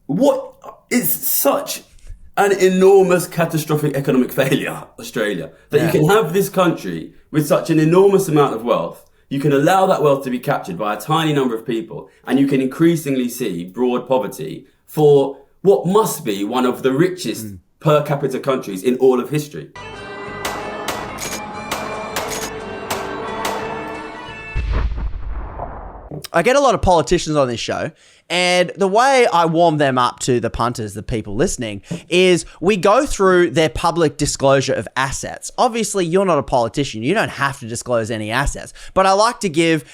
what is such an enormous catastrophic economic failure, Australia, that you can have this country with such an enormous amount of wealth. You can allow that wealth to be captured by a tiny number of people, and you can increasingly see broad poverty for what must be one of the richest per capita countries in all of history. I get a lot of politicians on this show, and the way I warm them up to the punters, the people listening, is we go through their public disclosure of assets. Obviously, you're not a politician. You don't have to disclose any assets, but I like to give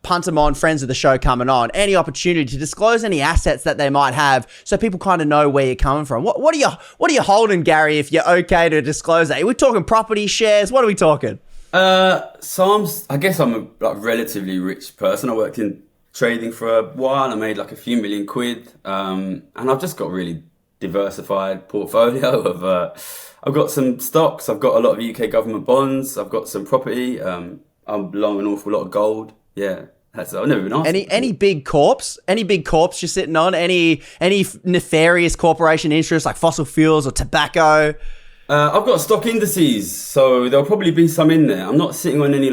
Puntermon, friends of the show coming on, any opportunity to disclose any assets that they might have so people kind of know where you're coming from. What are you holding, Gary, if you're okay to disclose that? Are we talking property shares? What are we talking? I guess I'm a relatively rich person. I worked in trading for a while. I made like a few million quid. And I've just got a really diversified portfolio of, I've got some stocks. I've got a lot of UK government bonds. I've got some property. I'm long an awful lot of gold. Yeah. I've never been asked. Any big corps? Any big corps you're sitting on? Any nefarious corporation interests like fossil fuels or tobacco? I've got stock indices, so there'll probably be some in there. I'm not sitting on any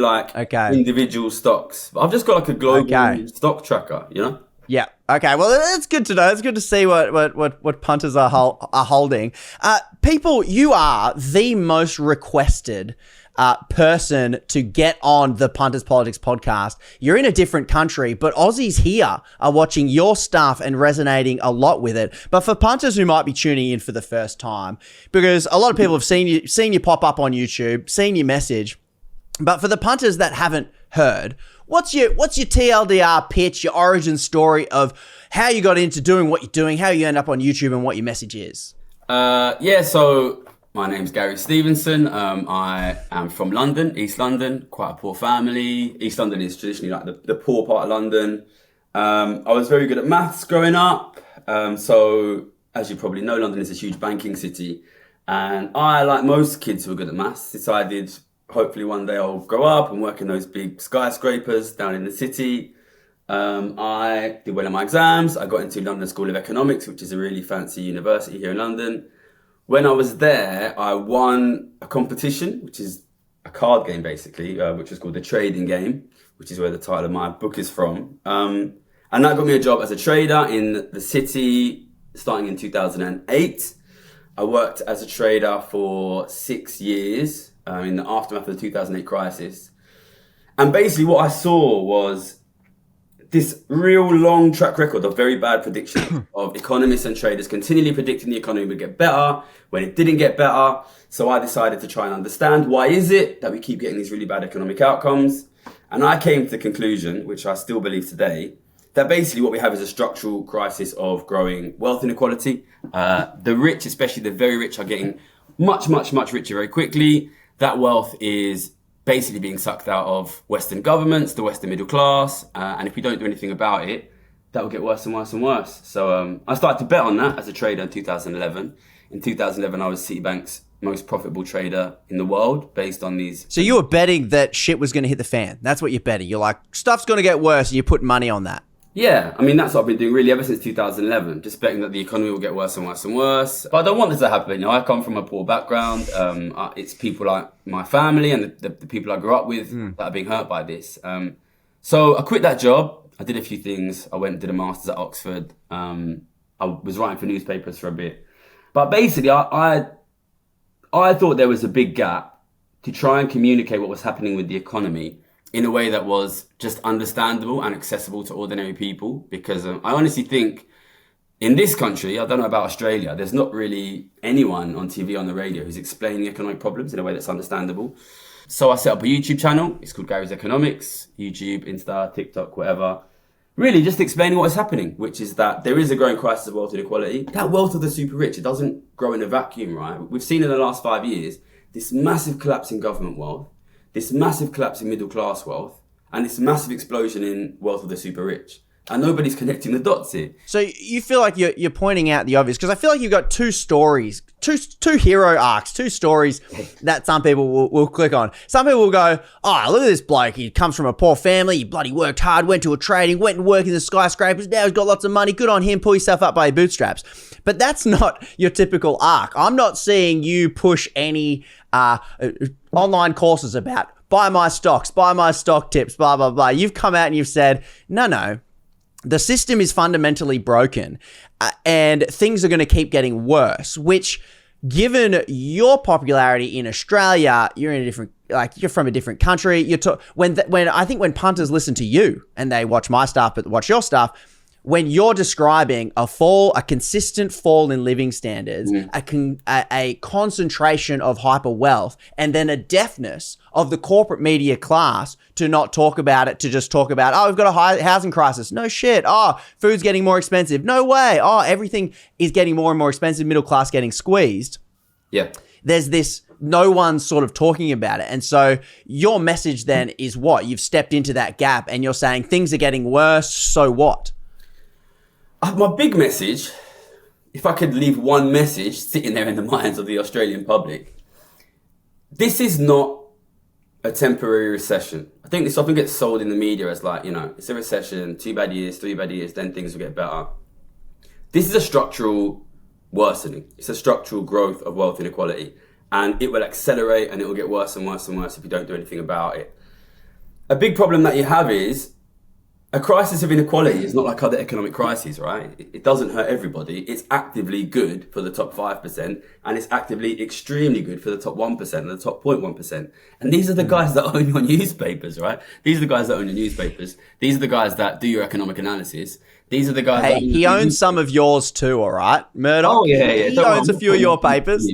individual stocks, but I've just got like a global stock tracker, you know? Yeah. Okay. Well, it's good to know. It's good to see what punters are holding. People, you are the most requested person to get on the Punters Politics podcast. You're in a different country, but Aussies here are watching your stuff and resonating a lot with it. But for punters who might be tuning in for the first time, because a lot of people have seen you pop up on YouTube, seen your message, but for the punters that haven't heard, what's your TLDR pitch, your origin story of how you got into doing what you're doing, how you end up on YouTube, and what your message is? So my name's Gary Stevenson. I am from London, East London, quite a poor family. East London is traditionally like the poor part of London. I was very good at maths growing up. So as you probably know, London is a huge banking city. And I, like most kids who are good at maths, decided hopefully one day I'll grow up and work in those big skyscrapers down in the city. I did well in my exams. I got into London School of Economics, which is a really fancy university here in London. When I was there, I won a competition, which is a card game, basically, which was called The Trading Game, which is where the title of my book is from. And that got me a job as a trader in the city starting in 2008. I worked as a trader for 6 years in the aftermath of the 2008 crisis. And basically what I saw was this real long track record of very bad prediction of economists and traders continually predicting the economy would get better when it didn't get better. So I decided to try and understand why is it that we keep getting these really bad economic outcomes. And I came to the conclusion, which I still believe today, that basically what we have is a structural crisis of growing wealth inequality. The rich, especially the very rich, are getting much, much, much richer very quickly. That wealth is basically being sucked out of Western governments, the Western middle class, and if we don't do anything about it, that will get worse and worse and worse. So I started to bet on that as a trader in 2011. In 2011, I was Citibank's most profitable trader in the world based on these. So you were betting that shit was going to hit the fan. That's what you're betting. You're like, stuff's going to get worse, and you put money on that. Yeah, I mean, that's what I've been doing really ever since 2011, just betting that the economy will get worse and worse and worse. But I don't want this to happen. You know, I come from a poor background. It's people like my family and the people I grew up with that are being hurt by this. So I quit that job. I did a few things. I went and did a master's at Oxford. I was writing for newspapers for a bit. But basically, I thought there was a big gap to try and communicate what was happening with the economy in a way that was just understandable and accessible to ordinary people. Because I honestly think in this country, I don't know about Australia, there's not really anyone on TV, on the radio who's explaining economic problems in a way that's understandable. So I set up a YouTube channel. It's called Gary's Economics, YouTube, Insta, TikTok, whatever. Really just explaining what is happening, which is that there is a growing crisis of wealth inequality. That wealth of the super rich, it doesn't grow in a vacuum, right? We've seen in the last 5 years, this massive collapse in government wealth, this massive collapse in middle class wealth, and this massive explosion in wealth of the super rich. And nobody's connecting the dots here. So you feel like you're pointing out the obvious, because I feel like you've got two stories, two hero arcs, two stories that some people will click on. Some people will go, oh, look at this bloke. He comes from a poor family. He bloody worked hard, went to a trading, went and worked in the skyscrapers. Now he's got lots of money. Good on him. Pull yourself up by your bootstraps. But that's not your typical arc. I'm not seeing you push any online courses about buy my stocks, buy my stock tips, blah, blah, blah. You've come out and you've said, no. The system is fundamentally broken and things are going to keep getting worse, which, given your popularity in Australia, you're in a different, you're from a different country. When I think when punters listen to you and they watch my stuff, but watch your stuff, when you're describing a consistent fall in living standards, a concentration of hyper wealth, and then a deafness of the corporate media class to not talk about it, to just talk about, oh, we've got a high housing crisis. No shit. Oh, food's getting more expensive. No way. Oh, everything is getting more and more expensive. Middle class getting squeezed. Yeah. There's this, no one's sort of talking about it. And so your message then is what? You've stepped into that gap and you're saying things are getting worse. So what? My big message, if I could leave one message sitting there in the minds of the Australian public, this is not a temporary recession. I think this often gets sold in the media as it's a recession, 2 bad years, 3 bad years, then things will get better. This is a structural worsening. It's a structural growth of wealth inequality. And it will accelerate and it will get worse and worse and worse if you don't do anything about it. A big problem that you have is a crisis of inequality is not like other economic crises, right? It doesn't hurt everybody. It's actively good for the top 5% and it's actively extremely good for the top 1% and the top 0.1%. And these are the guys that own your newspapers, right? These are the guys that own your newspapers. These are the guys that do your economic analysis. These are the guys that... he owns some of yours too, all right? Murdoch? Oh, yeah. He owns a few of your papers.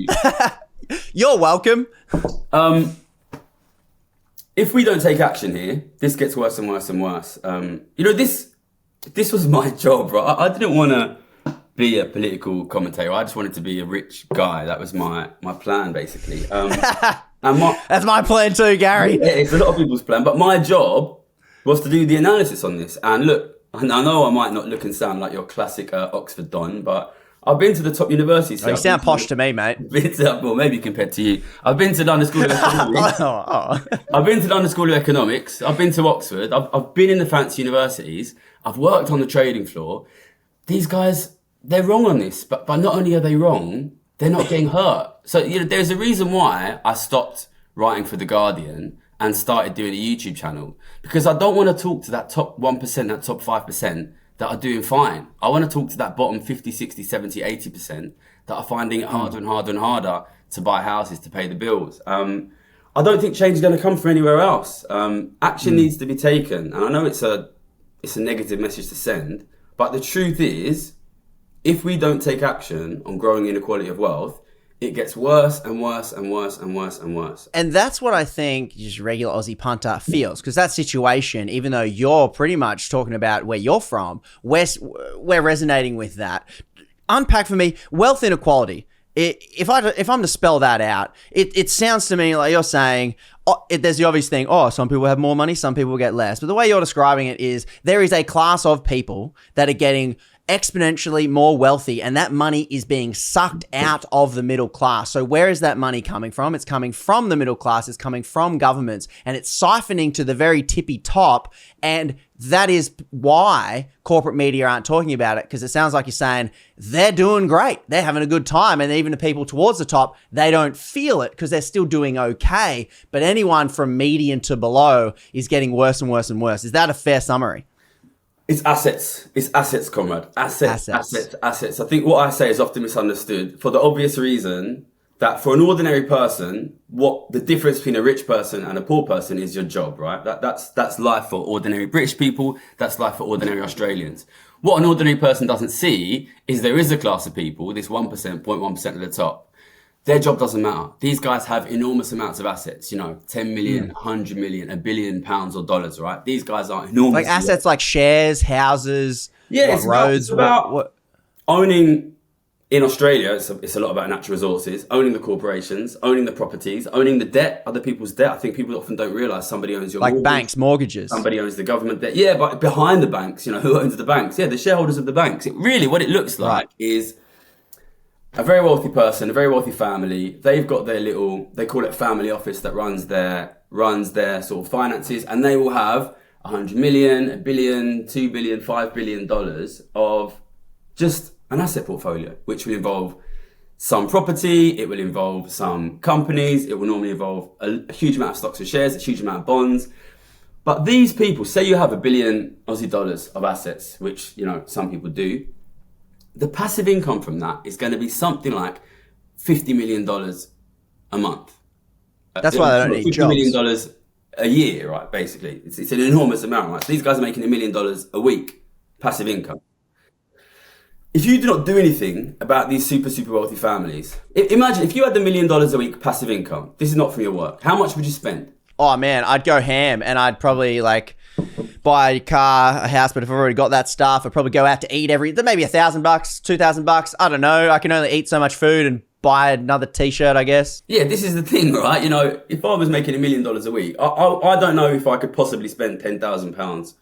You're welcome. If we don't take action here, this gets worse and worse and worse. This was my job, right? I didn't want to be a political commentator. I just wanted to be a rich guy. That was my plan, basically. That's my plan too, Gary. Yeah, it's a lot of people's plan. But my job was to do the analysis on this. And look, I know I might not look and sound like your classic Oxford Don, but I've been to the top universities. You sound posh to me, mate. Well, maybe compared to you. I've been to London School of Economics. I've been to London School of Economics. I've been to Oxford. I've been in the fancy universities. I've worked on the trading floor. These guys, they're wrong on this. But not only are they wrong, they're not getting hurt. So there's a reason why I stopped writing for The Guardian and started doing a YouTube channel. Because I don't want to talk to that top 1%, that top 5%, that are doing fine. I want to talk to that bottom 50, 60, 70, 80% that are finding it harder and harder and harder to buy houses, to pay the bills. I don't think change is going to come from anywhere else. Action needs to be taken. And I know it's a negative message to send, but the truth is, if we don't take action on growing inequality of wealth, it gets worse and worse and worse and worse and worse. And that's what I think just regular Aussie punter feels, because that situation, even though you're pretty much talking about where you're from, we're resonating with that. Unpack for me, wealth inequality. If I'm to spell that out, it sounds to me like you're saying, there's the obvious thing, some people have more money, some people get less. But the way you're describing it is there is a class of people that are getting exponentially more wealthy, and that money is being sucked out of the middle class. So where is that money coming from? It's coming from the middle class, it's coming from governments, and it's siphoning to the very tippy top. And that is why corporate media aren't talking about it, because it sounds like you're saying they're doing great, they're having a good time, and even the people towards the top, they don't feel it because they're still doing okay. But anyone from median to below is getting worse and worse and worse. Is that a fair summary? It's assets, comrade. Assets. I think what I say is often misunderstood for the obvious reason that for an ordinary person, what the difference between a rich person and a poor person is your job, right? That's life for ordinary British people. That's life for ordinary Australians. What an ordinary person doesn't see is there is a class of people, this 1%, 0.1% at the top. Their job doesn't matter. These guys have enormous amounts of assets, 10 million, 100 million, £1 billion or dollars, right? These guys are enormous. Like assets like shares, houses, roads. It's about owning in Australia, it's a lot about natural resources, owning the corporations, owning the properties, owning the debt, other people's debt. I think people often don't realise somebody owns your Like mortgage, banks, mortgages. somebody owns the government debt. Yeah, but behind the banks, who owns the banks? Yeah, the shareholders of the banks. What it looks like is a very wealthy person, a very wealthy family. They've got their they call it family office that runs their sort of finances, and they will have 100 million, a billion, 2 billion, $5 billion of just an asset portfolio, which will involve some property, it will involve some companies, it will normally involve a huge amount of stocks and shares, a huge amount of bonds. But these people, say you have $1 billion Aussie dollars of assets, which, some people do, the passive income from that is going to be something like $50 million a month. That's why they don't need jobs. $50 million a year, right? Basically, it's an enormous amount, right? So these guys are making $1 million a week passive income. If you do not do anything about these super, super wealthy families, imagine if you had $1 million a week passive income. This is not from your work. How much would you spend? Oh man, I'd go ham, and I'd probably buy a car, a house. But if I've already got that stuff, I'd probably go out to eat maybe $1,000, $2,000. I don't know. I can only eat so much food and buy another T-shirt, I guess. Yeah, this is the thing, right? If I was making $1 million a week, I don't know if I could possibly spend £10,000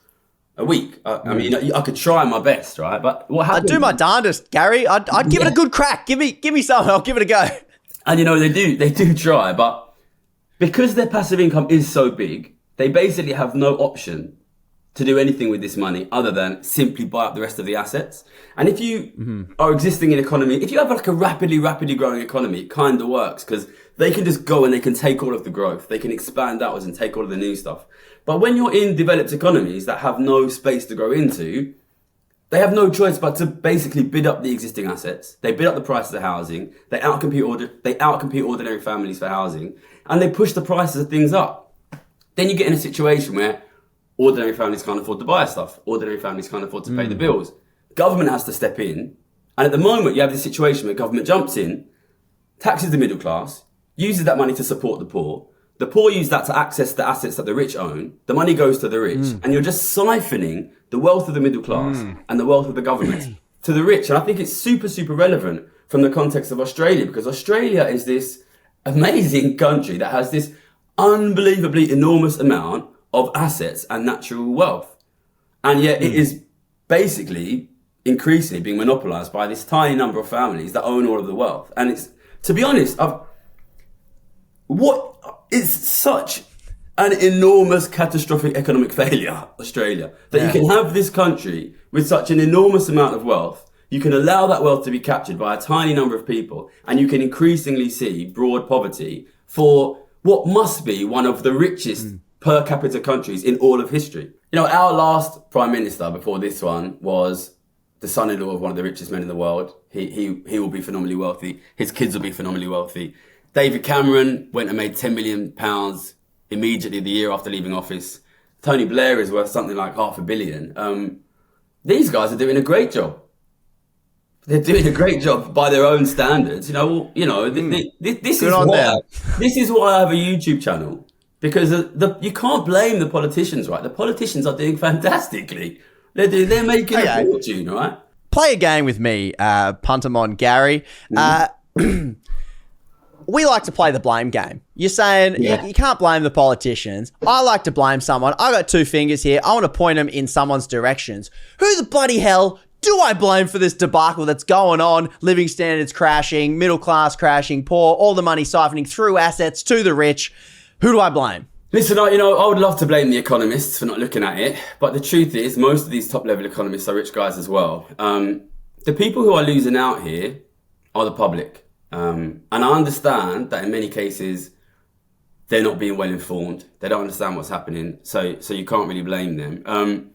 a week. I mean, I could try my best, right? But what happens? I'd do my darndest, Gary. I'd give it a good crack. Give me some. I'll give it a go. And they do try, but because their passive income is so big, they basically have no option to do anything with this money other than simply buy up the rest of the assets. And if you are existing in economy, if you have a rapidly growing economy, it kind of works because they can just go and they can take all of the growth. They can expand outwards and take all of the new stuff. But when you're in developed economies that have no space to grow into, they have no choice but to basically bid up the existing assets. They bid up the prices of housing. They outcompete ordinary families for housing, and they push the prices of things up. Then you get in a situation where ordinary families can't afford to buy stuff. Ordinary families can't afford to pay the bills. Government has to step in. And at the moment, you have this situation where government jumps in, taxes the middle class, uses that money to support the poor. The poor use that to access the assets that the rich own. The money goes to the rich. And you're just siphoning the wealth of the middle class and the wealth of the government to the rich. And I think it's super, super relevant from the context of Australia, because Australia is this amazing country that has this unbelievably enormous amount of assets and natural wealth. And yet it is basically increasingly being monopolized by this tiny number of families that own all of the wealth. And it's, to be honest, it's such an enormous catastrophic economic failure, Australia, that you can have this country with such an enormous amount of wealth. You can allow that wealth to be captured by a tiny number of people, and you can increasingly see broad poverty for what must be one of the richest per capita countries in all of history. Our last prime minister before this one was the son-in-law of one of the richest men in the world. He will be phenomenally wealthy. His kids will be phenomenally wealthy. David Cameron went and made £10 million immediately the year after leaving office. Tony Blair is worth something like $500 million. These guys are doing a great job. They're doing a great job by their own standards. This is why I have a YouTube channel, because you can't blame the politicians, right? The politicians are doing fantastically. They're making a fortune, right? Play a game with me, Puntermon Gary. We like to play the blame game. You're saying you can't blame the politicians. I like to blame someone. I got two fingers here. I want to point them in someone's directions. Who the bloody hell do I blame for this debacle that's going on? Living standards crashing, middle class crashing, poor, all the money siphoning through assets to the rich. Who do I blame? Listen, I would love to blame the economists for not looking at it. But the truth is, most of these top level economists are rich guys as well. The people who are losing out here are the public. And I understand that in many cases, they're not being well informed. They don't understand what's happening. So you can't really blame them.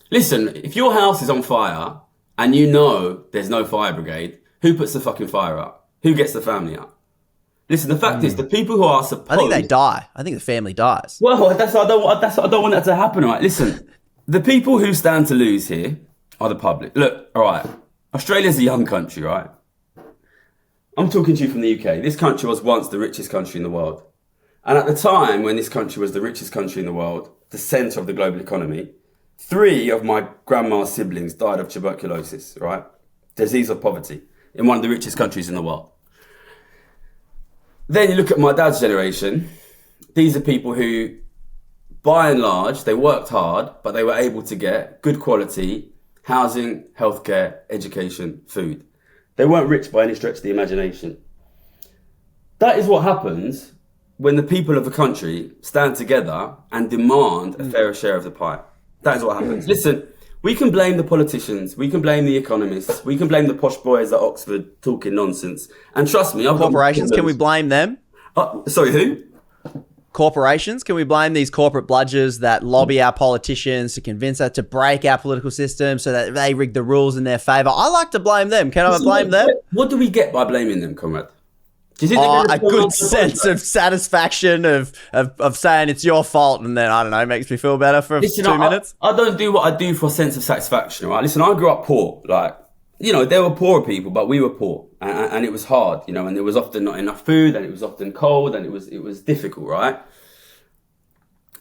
Listen, if your house is on fire and there's no fire brigade, who puts the fucking fire out? Who gets the family out? Listen, the fact is, the people who are supposed... I think they die. I think the family dies. Well, that's what I don't want that to happen, right? Listen, the people who stand to lose here are the public. Look, all right, Australia's a young country, right? I'm talking to you from the UK. This country was once the richest country in the world. And at the time when this country was the richest country in the world, the centre of the global economy, 3 of my grandma's siblings died of tuberculosis, right? Disease of poverty. in one of the richest countries in the world. Then you look at my dad's generation. These are people who, by and large, they worked hard, but they were able to get good quality housing, healthcare, education, food. They weren't rich by any stretch of the imagination. That is what happens when the people of a country stand together and demand a fairer share of the pie. That is what happens. Listen, we can blame the politicians, we can blame the economists, we can blame the posh boys at Oxford talking nonsense. And trust me, corporations, can we blame them? Sorry, who? Corporations, can we blame these corporate bludgers that lobby our politicians to convince us to break our political system so that they rig the rules in their favour? I like to blame them. Can I blame them? What do we get by blaming them, comrade? Do you think a good sense of satisfaction of saying it's your fault, and then, I don't know, it makes me feel better for 2 minutes? I don't do what I do for a sense of satisfaction, right? Listen, I grew up poor. Like, you know, there were poorer people, but we were poor. And it was hard, you know, and there was often not enough food, and it was often cold, and it was difficult, right?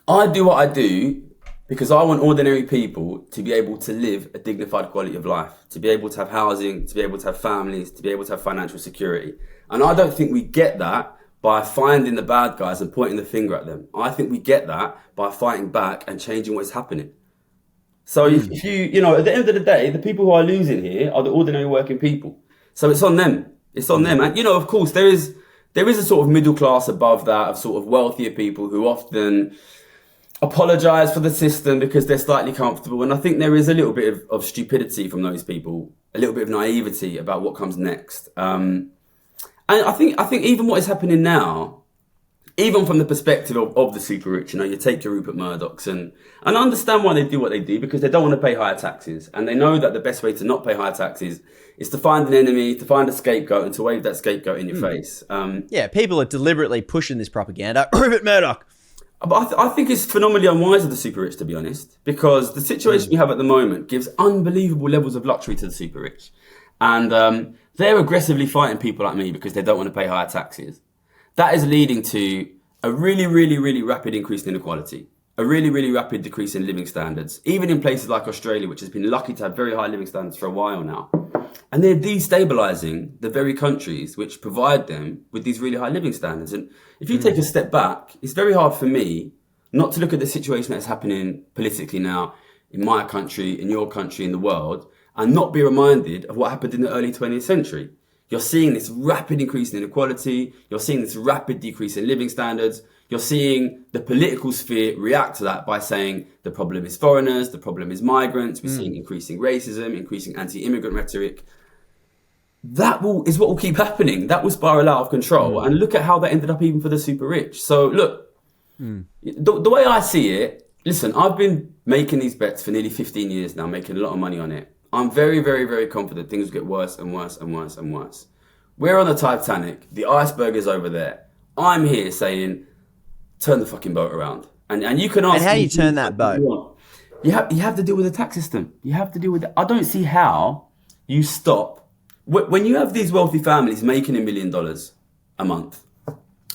I do what I do because I want ordinary people to be able to live a dignified quality of life, to be able to have housing, to be able to have families, to be able to have financial security. And I don't think we get that by finding the bad guys and pointing the finger at them. I think we get that by fighting back and changing what's happening. So if you know, at the end of the day, the people who are losing here are the ordinary working people. So it's on them. It's on them. And, you know, of course, there is a sort of middle class above that of sort of wealthier people who often apologise for the system because they're slightly comfortable. And I think there is a little bit of stupidity from those people, a little bit of naivety about what comes next. And I think even what is happening now, even from the perspective of the super rich, you know, you take your Rupert Murdochs and I understand why they do what they do, because they don't want to pay higher taxes. And they know that the best way to not pay higher taxes is to find an enemy, to find a scapegoat, and to wave that scapegoat in your face. Yeah, people are deliberately pushing this propaganda. Rupert Murdoch. But I think it's phenomenally unwise of the super rich, to be honest, because the situation we have at the moment gives unbelievable levels of luxury to the super rich. And they're aggressively fighting people like me because they don't want to pay higher taxes. That is leading to a really, really, really rapid increase in inequality, a really, really rapid decrease in living standards, even in places like Australia, which has been lucky to have very high living standards for a while now. And they're destabilising the very countries which provide them with these really high living standards. And if you take a step back, it's very hard for me not to look at the situation that's happening politically now in my country, in your country, in the world, and not be reminded of what happened in the early 20th century. You're seeing this rapid increase in inequality. You're seeing this rapid decrease in living standards. You're seeing the political sphere react to that by saying the problem is foreigners, the problem is migrants. We're seeing increasing racism, increasing anti-immigrant rhetoric. That is what will keep happening. That will spiral out of control. And look at how that ended up even for the super rich. So look, the way I see it, listen, I've been making these bets for nearly 15 years now, making a lot of money on it. I'm very, very, very confident things will get worse and worse and worse and worse. We're on the Titanic. The iceberg is over there. I'm here saying, turn the fucking boat around. And you can ask... And how do you turn that boat? You have to deal with the tax system. You have to deal with it. I don't see how you stop... When you have these wealthy families making $1 million a month,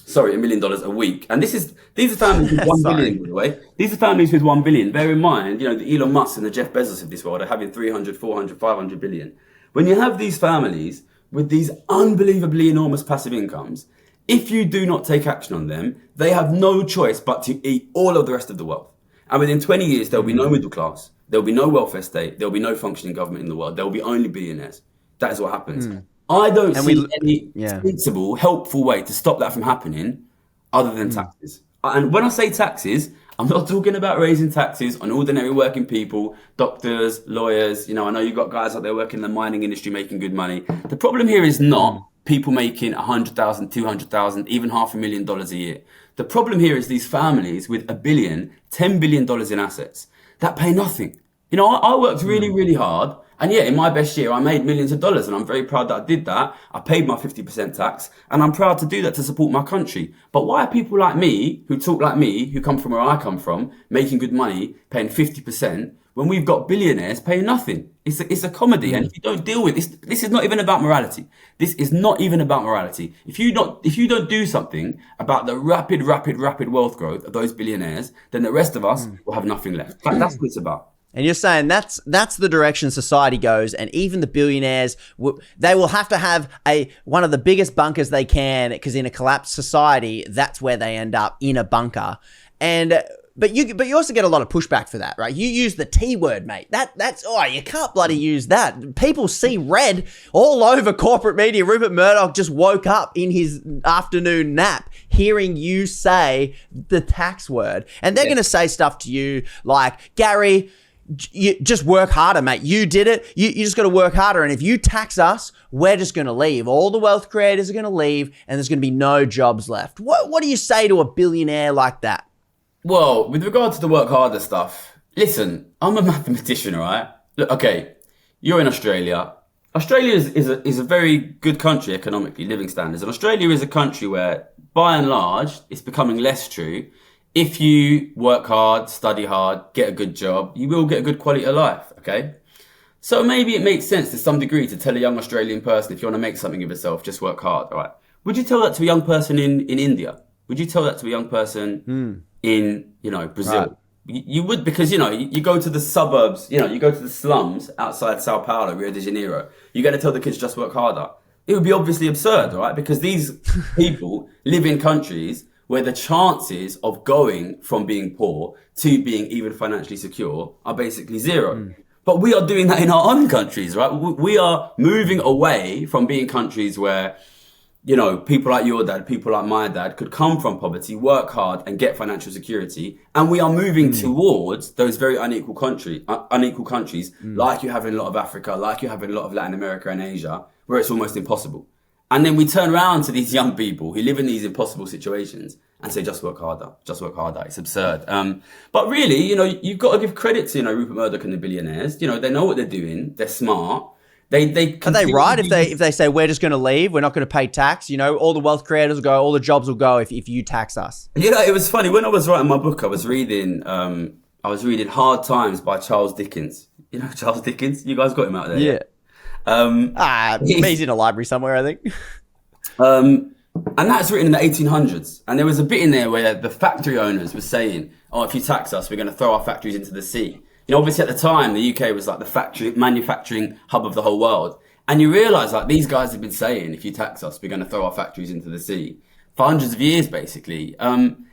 sorry, $1 million a week, and these are families with 1 billion, by the way. These are families with 1 billion. Bear in mind, you know, the Elon Musk and the Jeff Bezos of this world are having 300, 400, 500 billion. When you have these families with these unbelievably enormous passive incomes, if you do not take action on them, they have no choice but to eat all of the rest of the wealth. And within 20 years, there'll be no middle class. There'll be no welfare state. There'll be no functioning government in the world. There'll be only billionaires. That is what happens. I don't see any sensible, helpful way to stop that from happening other than taxes. And when I say taxes, I'm not talking about raising taxes on ordinary working people, doctors, lawyers. You know, I know you've got guys out there working in the mining industry making good money. The problem here is not people making 100,000, 200,000, even $500,000 a year. The problem here is these families with $1 billion, $10 billion in assets that pay nothing. You know, I worked really, really hard. And yeah, in my best year, I made millions of dollars, and I'm very proud that I did that. I paid my 50% tax, and I'm proud to do that to support my country. But why are people like me, who talk like me, who come from where I come from, making good money, paying 50%, when we've got billionaires paying nothing? It's a comedy, and if you don't deal with this is not even about morality. This is not even about morality. If you don't do something about the rapid wealth growth of those billionaires, then the rest of us will have nothing left. That's what it's about. And you're saying that's the direction society goes, and even the billionaires, they will have to have one of the biggest bunkers they can, because in a collapsed society, that's where they end up, in a bunker. And but you also get a lot of pushback for that, right? You use the T word, mate. That's you can't bloody use that. People see red all over corporate media. Rupert Murdoch just woke up in his afternoon nap hearing you say the tax word, and they're going to say stuff to you like, Gary, you just work harder, mate. You did it. You just got to work harder. And if you tax us, we're just going to leave. All the wealth creators are going to leave, and there's going to be no jobs left. What do you say to a billionaire like that? Well, with regard to the work harder stuff, listen, I'm a mathematician, right? Look, okay, you're in Australia. Australia is a very good country economically, living standards. And Australia is a country where, by and large, it's becoming less true. If you work hard, study hard, get a good job, you will get a good quality of life, okay? So maybe it makes sense to some degree to tell a young Australian person, if you want to make something of yourself, just work hard, all right? Would you tell that to a young person in India? Would you tell that to a young person in, Brazil? Right. You would, because, you go to the suburbs, you go to the slums outside Sao Paulo, Rio de Janeiro. You're going to tell the kids just work harder. It would be obviously absurd, right? Because these people live in countries where the chances of going from being poor to being even financially secure are basically zero. But we are doing that in our own countries, right? We are moving away from being countries where, people like your dad, people like my dad could come from poverty, work hard and get financial security. And we are moving towards those very unequal countries, like you have in a lot of Africa, like you have in a lot of Latin America and Asia, where it's almost impossible. And then we turn around to these young people who live in these impossible situations and say, just work harder, just work harder. It's absurd. But really, you've got to give credit to, Rupert Murdoch and the billionaires. They know what they're doing. They're smart. Are they right if they say, we're just going to leave, we're not going to pay tax? All the wealth creators will go, all the jobs will go if you tax us. It was funny. When I was writing my book, I was reading Hard Times by Charles Dickens. Charles Dickens? You guys got him out there? Yeah. He's in a library somewhere, I think. And that's written in the 1800s. And there was a bit in there where the factory owners were saying, if you tax us, we're going to throw our factories into the sea. Obviously at the time, the UK was like the manufacturing hub of the whole world. And you realise these guys have been saying, if you tax us, we're going to throw our factories into the sea for hundreds of years, basically.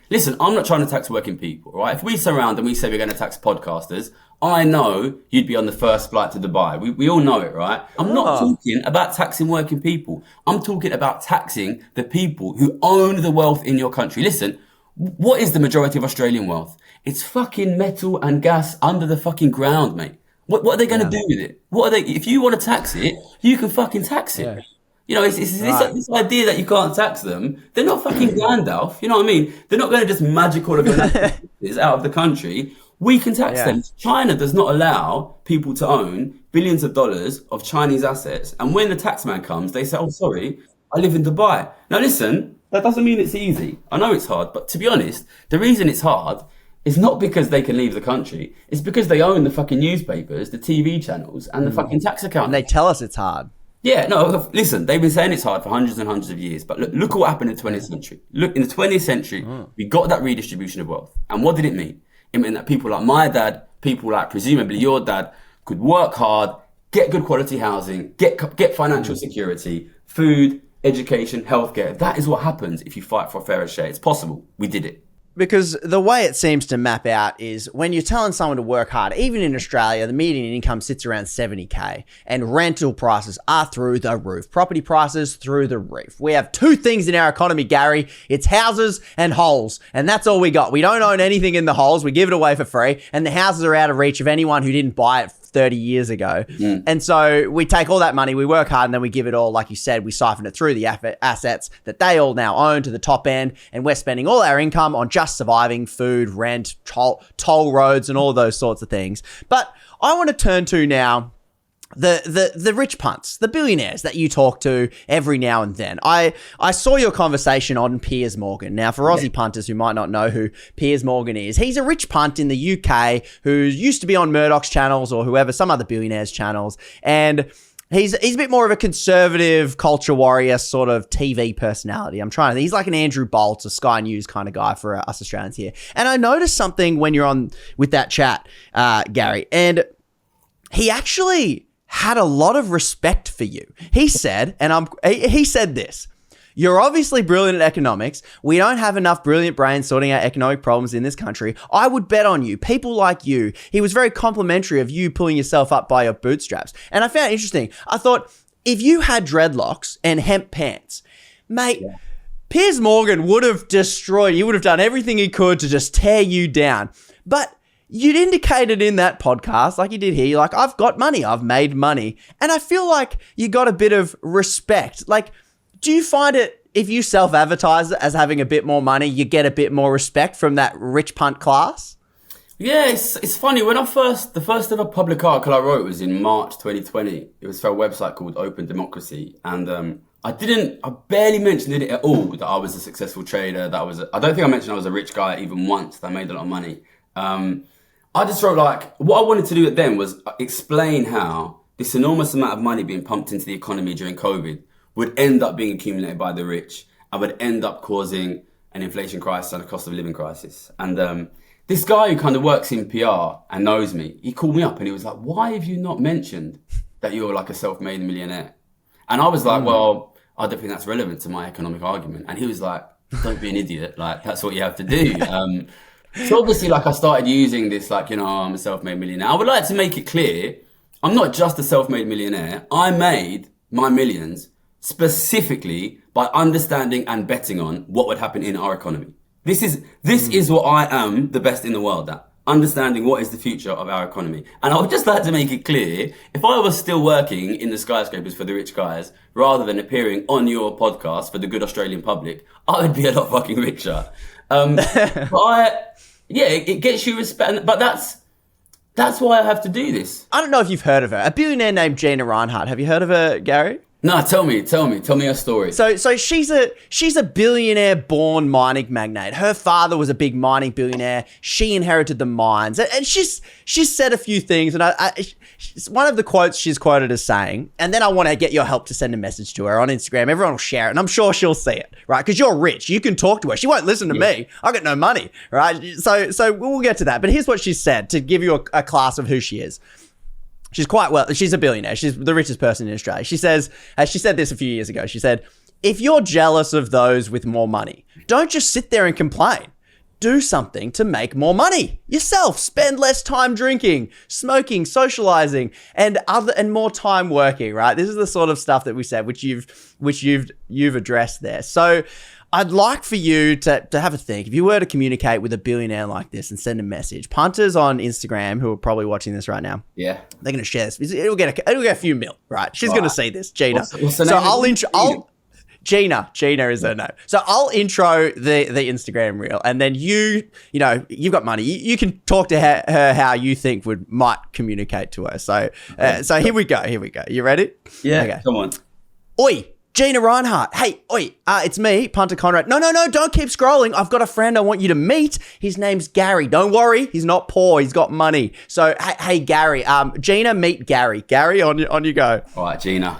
Listen, I'm not trying to tax working people, right? If we surround and we say we're going to tax podcasters, I know you'd be on the first flight to Dubai. We all know it, right? I'm not talking about taxing working people. I'm talking about taxing the people who own the wealth in your country. Listen, what is the majority of Australian wealth? It's fucking metal and gas under the fucking ground, mate. What are they going to do with it? If you want to tax it, you can fucking tax it. Yeah. It's this idea that you can't tax them. They're not fucking Gandalf. You know what I mean? They're not going to just magic all of their taxes out of the country. We can tax them. China does not allow people to own billions of dollars of Chinese assets. And when the tax man comes, they say, sorry, I live in Dubai. Now listen, that doesn't mean it's easy. I know it's hard, but to be honest, the reason it's hard is not because they can leave the country. It's because they own the fucking newspapers, the TV channels, and the fucking tax account. And they tell us it's hard. Yeah, no, listen, they've been saying it's hard for hundreds and hundreds of years. But look what happened in the 20th century. Look, in the 20th century, we got that redistribution of wealth. And what did it mean? It meant that people like my dad, people like presumably your dad, could work hard, get good quality housing, get financial security, food, education, healthcare. That is what happens if you fight for a fairer share. It's possible. We did it. Because the way it seems to map out is when you're telling someone to work hard, even in Australia, the median income sits around 70K and rental prices are through the roof. Property prices through the roof. We have two things in our economy, Gary. It's houses and holes. And that's all we got. We don't own anything in the holes. We give it away for free. And the houses are out of reach of anyone who didn't buy it 30 years ago. And so we take all that money, we work hard, and then we give it all, like you said, we siphon it through the assets that they all now own to the top end, and we're spending all our income on just surviving, food, rent, toll roads, and all those sorts of things. But I want to turn to now the rich punts, the billionaires that you talk to every now and then. I saw your conversation on Piers Morgan. Now, for Aussie punters who might not know who Piers Morgan is, he's a rich punt in the UK who used to be on Murdoch's channels or whoever, some other billionaires' channels. And He's a bit more of a conservative culture warrior sort of TV personality. He's like an Andrew Bolt, a Sky News kind of guy for us Australians here. And I noticed something when you're on with that chat, Gary, and he actually had a lot of respect for you. He said, he said this: "You're obviously brilliant at economics. We don't have enough brilliant brains sorting out economic problems in this country. I would bet on you. People like you." He was very complimentary of you pulling yourself up by your bootstraps. And I found it interesting. I thought, if you had dreadlocks and hemp pants, mate, Piers Morgan would have destroyed you. Would have done everything he could to just tear you down. But you'd indicated in that podcast, like you did here, you're like, I've got money. I've made money. And I feel like you got a bit of respect. Like, do you find it, if you self-advertise as having a bit more money, you get a bit more respect from that rich punt class? Yeah, it's funny. When the first ever public article I wrote was in March 2020. It was for a website called Open Democracy. And I barely mentioned it at all, that I was a successful trader, I don't think I mentioned I was a rich guy even once, that I made a lot of money. I just wrote, like, what I wanted to do then was explain how this enormous amount of money being pumped into the economy during COVID would end up being accumulated by the rich and would end up causing an inflation crisis and a cost of living crisis. And this guy who kind of works in PR and knows me, he called me up and he was like, "Why have you not mentioned that you're like a self-made millionaire?" And I was like, "Well, I don't think that's relevant to my economic argument." And he was like, "Don't be an idiot. Like, that's what you have to do." So obviously, like, I started using this, like, I'm a self-made millionaire. I would like to make it clear, I'm not just a self-made millionaire. I made my millions specifically by understanding and betting on what would happen in our economy. This is what I am the best in the world at, understanding what is the future of our economy. And I would just like to make it clear, if I was still working in the skyscrapers for the rich guys, rather than appearing on your podcast for the good Australian public, I would be a lot fucking richer. It gets you respect, but that's why I have to do this. I don't know if you've heard of her. A billionaire named Gina Rinehart. Have you heard of her, Gary? No, tell me her story. So she's a billionaire born mining magnate. Her father was a big mining billionaire. She inherited the mines, and she's said a few things. And one of the quotes she's quoted as saying, and then I want to get your help to send a message to her on Instagram. Everyone will share it, and I'm sure she'll see it, right? Because you're rich, you can talk to her. She won't listen to me. I got no money, right? So we'll get to that. But here's what she said to give you a class of who she is. She's a billionaire. She's the richest person in Australia. She says, she said this a few years ago. She said, "If you're jealous of those with more money, don't just sit there and complain. Do something to make more money yourself. Spend less time drinking, smoking, socializing, and more time working," right? This is the sort of stuff that we said, which you've addressed there. So I'd like for you to have a think. If you were to communicate with a billionaire like this and send a message, punters on Instagram, who are probably watching this right now, they're going to share this. It'll get a few mil, right? She's going to see this, Gina. What's the name? Gina is her name. So I'll intro the Instagram reel, and then you've got money. You can talk to her how you think might communicate to her. So here we go. You ready? Yeah. Okay. Come on. Oi. Gina Rinehart. Hey, it's me, Punter Conrad. No, don't keep scrolling. I've got a friend I want you to meet. His name's Gary. Don't worry, he's not poor. He's got money. So, hey, Gary. Gina, meet Gary. Gary, on you go. All right, Gina.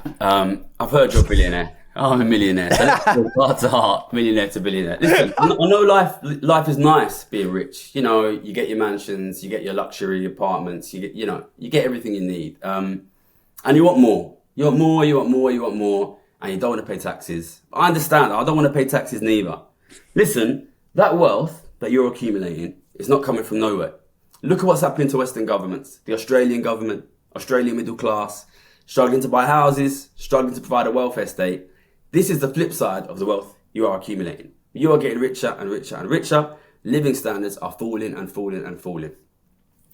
I've heard you're a billionaire. I'm a millionaire. So let's go heart to heart, millionaire to billionaire. Listen, I know life is nice being rich. You get your mansions, you get your luxury apartments, you get everything you need. And you want more. You want more. And you don't want to pay taxes. I understand. I don't want to pay taxes neither. Listen, that wealth that you're accumulating is not coming from nowhere. Look at what's happening to Western governments. The Australian government, Australian middle class, struggling to buy houses, struggling to provide a welfare state. This is the flip side of the wealth you are accumulating. You are getting richer and richer and richer. Living standards are falling and falling and falling.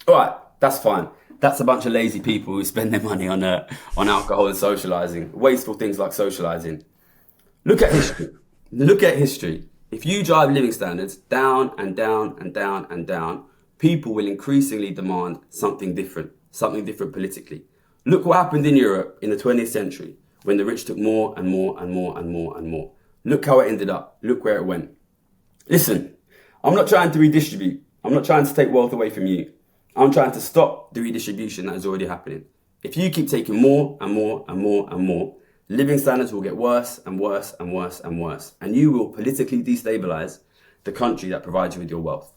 All right, that's fine. That's a bunch of lazy people who spend their money on alcohol and socializing, wasteful things like socializing. Look at history. If you drive living standards down and down and down and down, people will increasingly demand something different politically. Look what happened in Europe in the 20th century when the rich took more and more and more and more and more. Look how it ended up. Look where it went. Listen, I'm not trying to redistribute. I'm not trying to take wealth away from you. I'm trying to stop the redistribution that is already happening. If you keep taking more and more and more and more, living standards will get worse and worse and worse and worse. And you will politically destabilize the country that provides you with your wealth.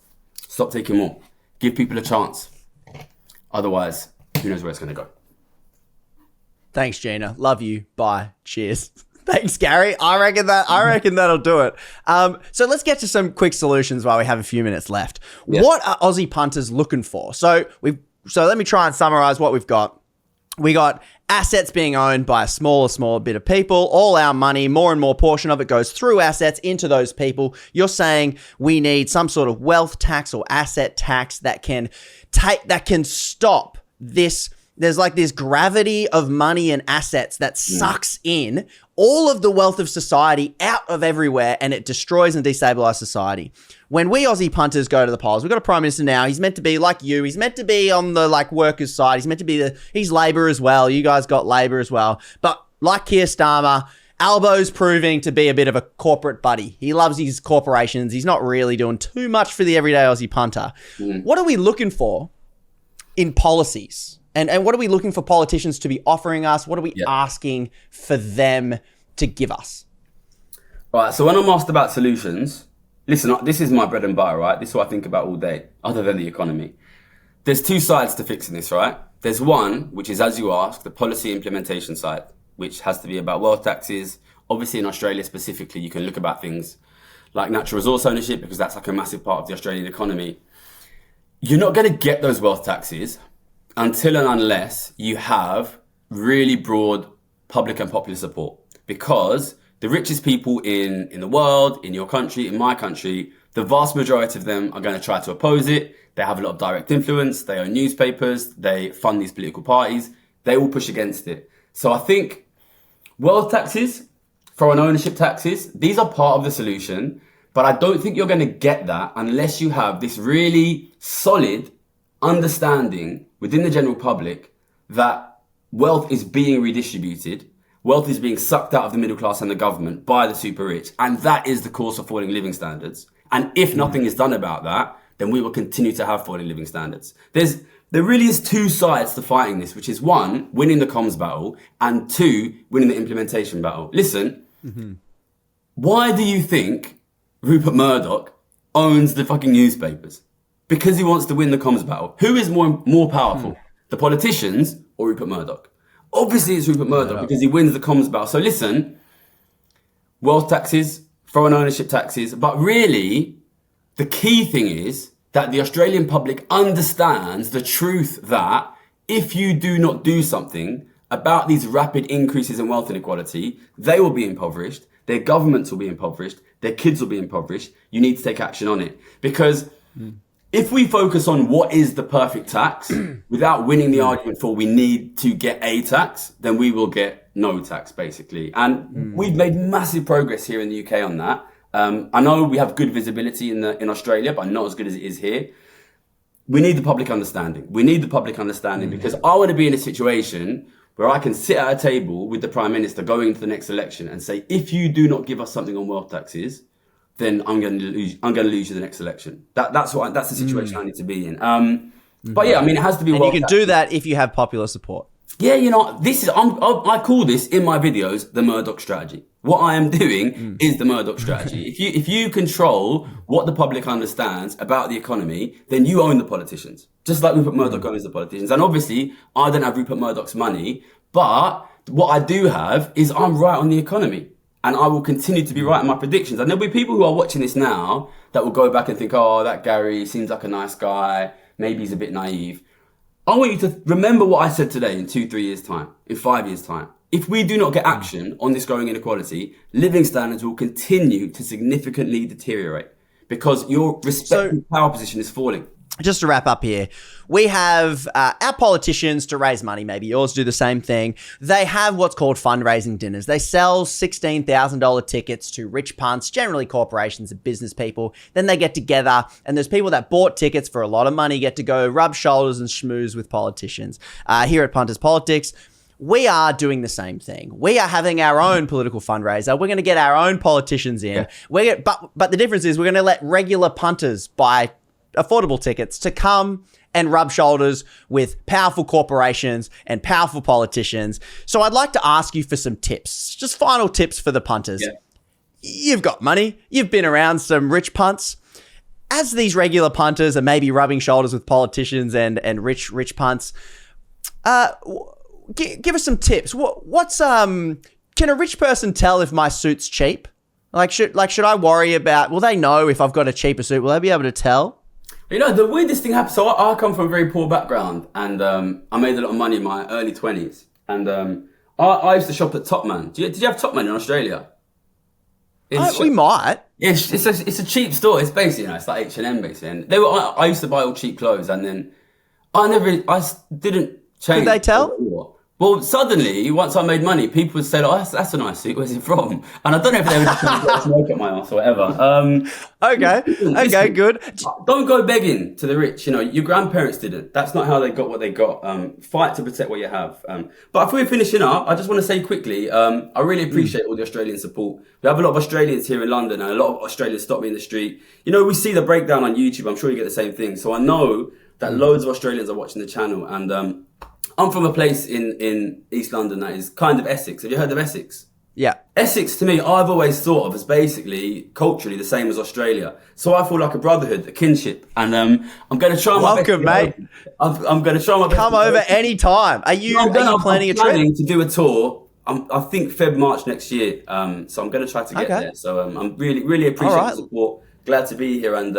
Stop taking more. Give people a chance. Otherwise, who knows where it's going to go. Thanks, Gina. Love you. Bye. Cheers. Thanks, Gary. I reckon that'll do it. So let's get to some quick solutions while we have a few minutes left. Yeah. What are Aussie punters looking for? So let me try and summarize what we've got. We got assets being owned by a smaller bit of people. All our money, more and more portion of it goes through assets into those people. You're saying we need some sort of wealth tax or asset tax that can stop this. There's like this gravity of money and assets that sucks in all of the wealth of society out of everywhere, and it destroys and destabilizes society. When we Aussie punters go to the polls, we've got a prime minister now. He's meant to be like you. He's meant to be on the like workers' side. He's meant to be he's Labor as well. You guys got Labor as well. But like Keir Starmer, Albo's proving to be a bit of a corporate buddy. He loves his corporations. He's not really doing too much for the everyday Aussie punter. What are we looking for in policies? And what are we looking for politicians to be offering us? What are we asking for them to give us? Right, so when I'm asked about solutions, listen, this is my bread and butter, right? This is what I think about all day, other than the economy. There's two sides to fixing this, right? There's one, which is, as you ask, the policy implementation side, which has to be about wealth taxes. Obviously, in Australia specifically, you can look about things like natural resource ownership, because that's like a massive part of the Australian economy. You're not going to get those wealth taxes until and unless you have really broad public and popular support. Because the richest people in the world, in your country, in my country, the vast majority of them are going to try to oppose it. They have a lot of direct influence. They own newspapers. They fund these political parties. They all push against it. So I think wealth taxes, foreign ownership taxes, these are part of the solution. But I don't think you're going to get that unless you have this really solid understanding within the general public that wealth is being redistributed, wealth is being sucked out of the middle class and the government by the super rich, and that is the cause of falling living standards. And if nothing is done about that, then we will continue to have falling living standards. There really is two sides to fighting this, which is one, winning the comms battle, and two, winning the implementation battle. Listen, why do you think Rupert Murdoch owns the fucking newspapers? Because he wants to win the comms battle. Who is more powerful? The politicians or Rupert Murdoch? Obviously it's Rupert Murdoch because he wins the comms battle. So listen, wealth taxes, foreign ownership taxes, but really the key thing is that the Australian public understands the truth that if you do not do something about these rapid increases in wealth inequality, they will be impoverished, their governments will be impoverished, their kids will be impoverished. You need to take action on it. Because if we focus on what is the perfect tax without winning the argument for we need to get a tax, then we will get no tax, basically. And we've made massive progress here in the UK on that. I know we have good visibility in Australia, but not as good as it is here. We need the public understanding. We need the public understanding because I want to be in a situation where I can sit at a table with the Prime Minister going into the next election and say, if you do not give us something on wealth taxes, then I'm going to lose you the next election. That's the situation I need to be in. But yeah, I mean, it has to be. And you can do that if you have popular support. Yeah, you know, I call this in my videos the Murdoch strategy. What I am doing is the Murdoch strategy. If you control what the public understands about the economy, then you own the politicians. Just like Rupert Murdoch owns the politicians. And obviously, I don't have Rupert Murdoch's money, but what I do have is I'm right on the economy. And I will continue to be right in my predictions. And there'll be people who are watching this now that will go back and think, oh, that Gary seems like a nice guy. Maybe he's a bit naive. I want you to remember what I said today in 2-3 years' time, in 5 years' time. If we do not get action on this growing inequality, living standards will continue to significantly deteriorate because your respective power position is falling. Just to wrap up here, we have our politicians to raise money. Maybe yours do the same thing. They have what's called fundraising dinners. They sell $16,000 tickets to rich punts, generally corporations and business people. Then they get together and there's people that bought tickets for a lot of money get to go rub shoulders and schmooze with politicians. Here at Punters Politics, we are doing the same thing. We are having our own political fundraiser. We're going to get our own politicians in. But the difference is we're going to let regular punters buy affordable tickets to come and rub shoulders with powerful corporations and powerful politicians. So I'd like to ask you for some tips, just final tips for the punters. Yeah. You've got money. You've been around some rich punts. As these regular punters are maybe rubbing shoulders with politicians and rich punts, give us some tips. Can a rich person tell if my suit's cheap? Should I worry about? Will they know if I've got a cheaper suit? Will they be able to tell? You know, the weirdest thing happened. So I come from a very poor background, and I made a lot of money in my early 20s. And I used to shop at Topman. Did you have Topman in Australia? We might. It's a cheap store. It's basically, it's like H&M basically. And I used to buy all cheap clothes, and then I didn't change. Did they tell? Well, suddenly, once I made money, people would say, "Oh, that's a nice suit. Where's it from?" And I don't know if they were just trying to smoke at my ass or whatever. Okay, good. Don't go begging to the rich. You know, your grandparents didn't. That's not how they got what they got. Fight to protect what you have. But before we're finishing up, I just want to say quickly, I really appreciate all the Australian support. We have a lot of Australians here in London, and a lot of Australians stop me in the street. You know, we see the breakdown on YouTube. I'm sure you get the same thing. So I know that loads of Australians are watching the channel, and I'm from a place in East London that is kind of Essex. Have you heard of Essex? Yeah. Essex, to me, I've always thought of as basically culturally the same as Australia. So I feel like a brotherhood, a kinship. And I'm going to try my best. Welcome, mate. I'm going to try my best. Come over any time. Are you planning a trip? I'm planning to do a tour. I think Feb, March next year. So I'm going to try to get there. So I'm really, really appreciate the support. Glad to be here. And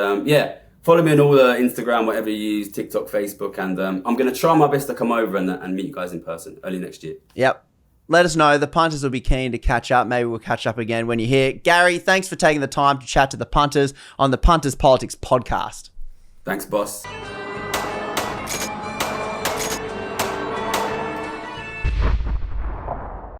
follow me on all the Instagram, whatever you use, TikTok, Facebook, and I'm going to try my best to come over and meet you guys in person early next year. Yep. Let us know. The punters will be keen to catch up. Maybe we'll catch up again when you're here. Gary, thanks for taking the time to chat to the punters on the Punters Politics podcast. Thanks, boss.